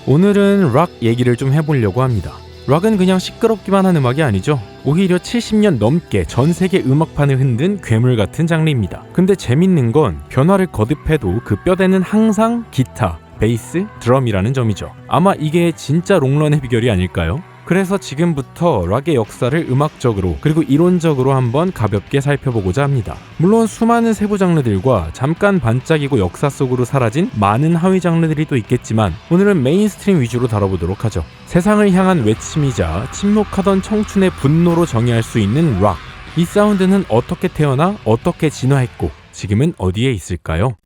오늘은 락 얘기를 좀 해보려고 합니다. 락은 그냥 시끄럽기만 한 음악이 아니죠. 오히려 70년 넘게 전 세계 음악판을 흔든 괴물 같은 장르입니다. 근데 재밌는 건 변화를 거듭해도 그 뼈대는 항상 기타, 베이스, 드럼이라는 점이죠. 아마 이게 진짜 롱런의 비결이 아닐까요? 그래서 지금부터 락의 역사를 음악적으로 그리고 이론적으로 한번 가볍게 살펴보고자 합니다. 물론 수많은 세부 장르들과 잠깐 반짝이고 역사 속으로 사라진 많은 하위 장르들이 또 있겠지만 오늘은 메인스트림 위주로 다뤄보도록 하죠. 세상을 향한 외침이자 침묵하던 청춘의 분노로 정의할 수 있는 락. 이 사운드는 어떻게 태어나 어떻게 진화했고 지금은 어디에 있을까요?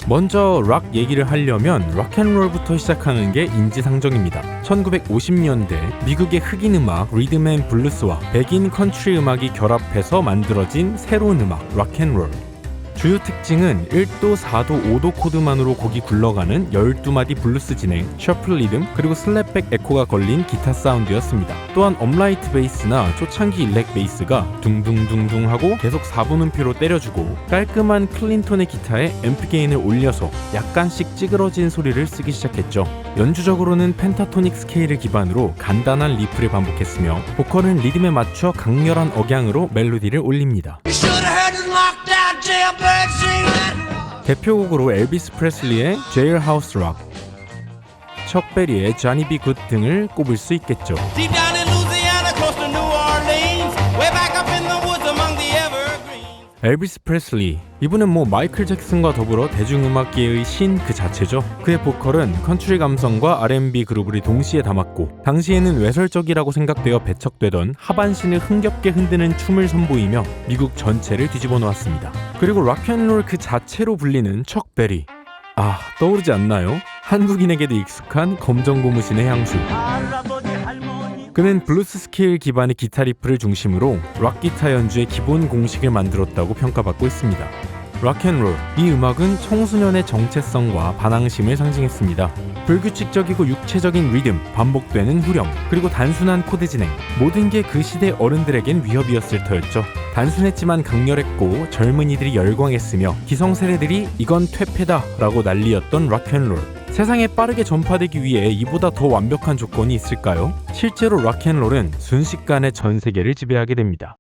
먼저 락 얘기를 하려면 락앤롤부터 시작하는 게 인지상정입니다. 1950년대 미국의 흑인 음악 리듬 앤 블루스와 백인 컨트리 음악이 결합해서 만들어진 새로운 음악 락앤롤. 주요 특징은 1도, 4도, 5도 코드만으로 곡이 굴러가는 12마디 블루스 진행, 셔플 리듬, 그리고 슬랩백 에코가 걸린 기타 사운드였습니다. 또한 업라이트 베이스나 초창기 일렉 베이스가 둥둥둥둥 하고 계속 4분음표로 때려주고 깔끔한 클린톤의 기타에 앰프 게인을 올려서 약간씩 찌그러진 소리를 쓰기 시작했죠. 연주적으로는 펜타토닉 스케일을 기반으로 간단한 리프를 반복했으며 보컬은 리듬에 맞춰 강렬한 억양으로 멜로디를 올립니다. 대표곡으로 엘비스 프레슬리의 제일하우스 락, 척 베리의 쟈니 비 굿 등을 꼽을 수 있겠죠. 엘비스 프레슬리, 이분은 마이클 잭슨과 더불어 대중음악계의 신 그 자체죠. 그의 보컬은 컨트리 감성과 R&B 그루브를 동시에 담았고 당시에는 외설적이라고 생각되어 배척되던 하반신을 흥겹게 흔드는 춤을 선보이며 미국 전체를 뒤집어 놓았습니다. 그리고 락앤롤 그 자체로 불리는 척 베리, 떠오르지 않나요? 한국인에게도 익숙한 검정 고무신의 향수. 그는 블루스 스케일 기반의 기타 리프를 중심으로 락 기타 연주의 기본 공식을 만들었다고 평가받고 있습니다. 락앤롤, 이 음악은 청소년의 정체성과 반항심을 상징했습니다. 불규칙적이고 육체적인 리듬, 반복되는 후렴, 그리고 단순한 코드 진행, 모든 게 그 시대 어른들에겐 위협이었을 터였죠. 단순했지만 강렬했고 젊은이들이 열광했으며 기성세대들이 이건 퇴폐다 라고 난리였던 락앤롤. 세상에 빠르게 전파되기 위해 이보다 더 완벽한 조건이 있을까요? 실제로 락앤롤은 순식간에 전 세계를 지배하게 됩니다.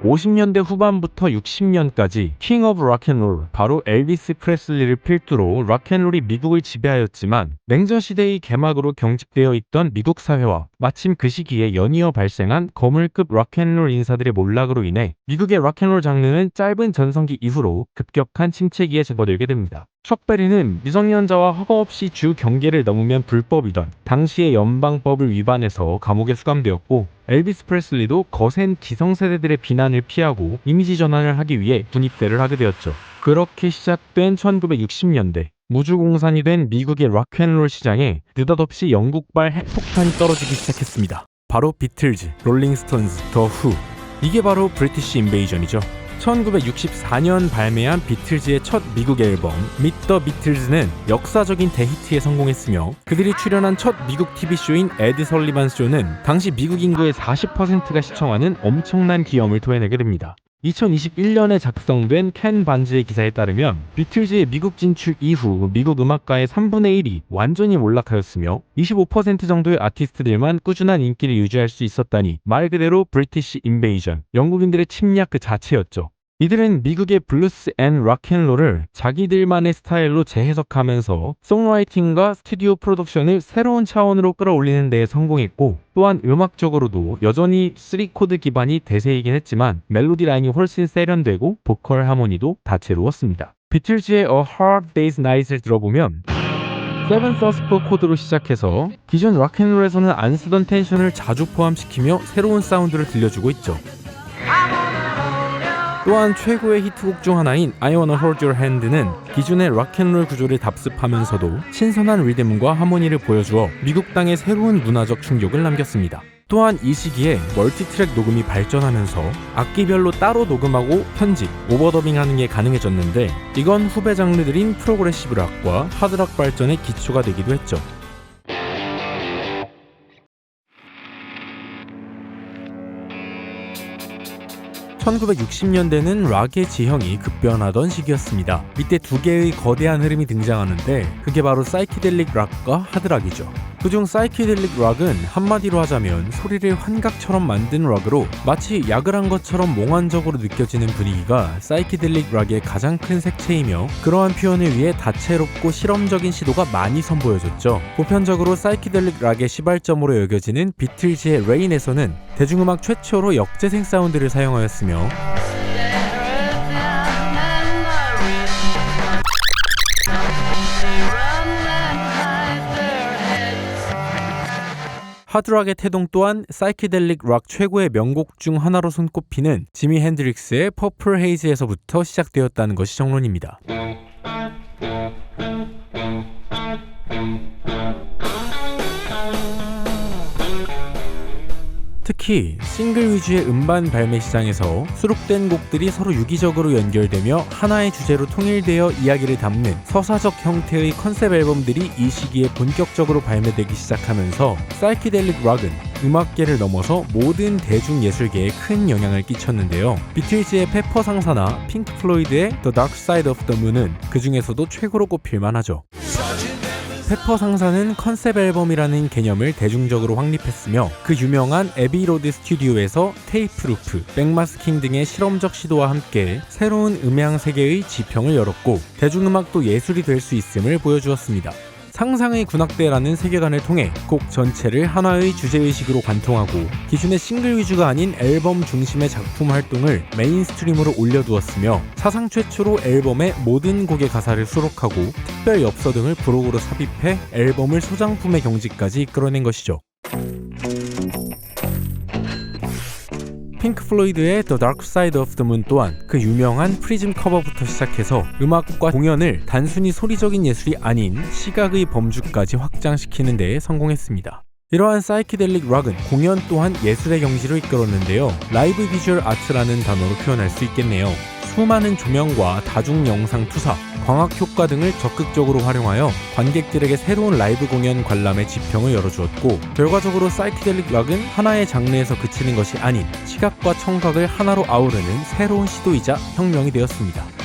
(50년대) 후반부터 (60년까지) 킹 오브 락앤롤, 바로 엘비스 프레슬리를 필두로 락앤롤이 미국을 지배하였지만 냉전 시대의 개막으로 경직되어 있던 미국 사회와 마침 그 시기에 연이어 발생한 거물급 락앤롤 인사들의 몰락으로 인해 미국의 락앤롤 장르는 짧은 전성기 이후로 급격한 침체기에 접어들게 됩니다. 척 베리는 미성년자와 허가 없이 주 경계를 넘으면 불법이던 당시의 연방법을 위반해서 감옥에 수감되었고, 엘비스 프레슬리도 거센 기성세대들의 비난을 피하고 이미지 전환을 하기 위해 군입대를 하게 되었죠. 그렇게 시작된 1960년대, 무주공산이 된 미국의 락앤롤 시장에 느닷없이 영국발 핵폭탄이 떨어지기 시작했습니다. 바로 비틀즈, 롤링스톤즈, 더 후. 이게 바로 브리티시 인베이전이죠. 1964년 발매한 비틀즈의 첫 미국 앨범 Meet the Beatles는 역사적인 대히트에 성공했으며 그들이 출연한 첫 미국 TV쇼인 에드 설리반 쇼는 당시 미국 인구의 40%가 시청하는 엄청난 기염을 토해내게 됩니다. 2021년에 작성된 켄 반즈의 기사에 따르면 비틀즈의 미국 진출 이후 미국 음악가의 3분의 1이 완전히 몰락하였으며 25% 정도의 아티스트들만 꾸준한 인기를 유지할 수 있었다니 말 그대로 브리티시 인베이전, 영국인들의 침략 그 자체였죠. 이들은 미국의 블루스 앤 락앤롤을 자기들만의 스타일로 재해석하면서 송라이팅과 스튜디오 프로덕션을 새로운 차원으로 끌어올리는 데에 성공했고, 또한 음악적으로도 여전히 3코드 기반이 대세이긴 했지만 멜로디 라인이 훨씬 세련되고 보컬 하모니도 다채로웠습니다. 비틀즈의 A Hard Day's Night을 들어보면 7/4 코드로 시작해서 기존 락앤롤에서는 안 쓰던 텐션을 자주 포함시키며 새로운 사운드를 들려주고 있죠. 또한 최고의 히트곡 중 하나인 I Wanna Hold Your Hand는 기존의 락앤롤 구조를 답습하면서도 신선한 리듬과 하모니를 보여주어 미국 땅에 새로운 문화적 충격을 남겼습니다. 또한 이 시기에 멀티트랙 녹음이 발전하면서 악기별로 따로 녹음하고 편집, 오버더빙하는 게 가능해졌는데 이건 후배 장르들인 프로그레시브 락과 하드락 발전의 기초가 되기도 했죠. 1960년대는 락의 지형이 급변하던 시기였습니다. 이때 두 개의 거대한 흐름이 등장하는데 그게 바로 사이키델릭 락과 하드락이죠. 그중 사이키델릭 락은 한마디로 하자면 소리를 환각처럼 만든 락으로 마치 약을 한 것처럼 몽환적으로 느껴지는 분위기가 사이키델릭 락의 가장 큰 색채이며 그러한 표현을 위해 다채롭고 실험적인 시도가 많이 선보여졌죠. 보편적으로 사이키델릭 락의 시발점으로 여겨지는 비틀즈의 레인에서는 대중음악 최초로 역재생 사운드를 사용하였으며 하드락의 태동 또한 사이키델릭 락 최고의 명곡 중 하나로 손꼽히는 지미 핸드릭스의 퍼플 헤이즈에서부터 시작되었다는 것이 정론입니다. 특히 싱글 위주의 음반 발매 시장에서 수록된 곡들이 서로 유기적으로 연결되며 하나의 주제로 통일되어 이야기를 담는 서사적 형태의 컨셉 앨범들이 이 시기에 본격적으로 발매되기 시작하면서 사이키델릭 락은 음악계를 넘어서 모든 대중예술계에 큰 영향을 끼쳤는데요. 비틀즈의 페퍼 상사나 핑크 플로이드의 The Dark Side of the Moon은 그 중에서도 최고로 꼽힐만 하죠. 페퍼 상사는 컨셉 앨범이라는 개념을 대중적으로 확립했으며 그 유명한 에비 로드 스튜디오에서 테이프 루프, 백마스킹 등의 실험적 시도와 함께 새로운 음향 세계의 지평을 열었고 대중음악도 예술이 될 수 있음을 보여주었습니다. 상상의 군악대라는 세계관을 통해 곡 전체를 하나의 주제의식으로 관통하고 기존의 싱글 위주가 아닌 앨범 중심의 작품 활동을 메인스트림으로 올려두었으며 사상 최초로 앨범의 모든 곡의 가사를 수록하고 특별 엽서 등을 부록으로 삽입해 앨범을 소장품의 경지까지 이끌어낸 것이죠. 핑크 플로이드의 The Dark Side of the Moon 또한 그 유명한 프리즘 커버부터 시작해서 음악과 공연을 단순히 소리적인 예술이 아닌 시각의 범주까지 확장시키는 데에 성공했습니다. 이러한 사이키델릭 락은 공연 또한 예술의 경지로 이끌었는데요. 라이브 비주얼 아트라는 단어로 표현할 수 있겠네요. 수많은 조명과 다중 영상 투사, 광학 효과 등을 적극적으로 활용하여 관객들에게 새로운 라이브 공연 관람의 지평을 열어주었고 결과적으로 사이키델릭 락은 하나의 장르에서 그치는 것이 아닌 시각과 청각을 하나로 아우르는 새로운 시도이자 혁명이 되었습니다.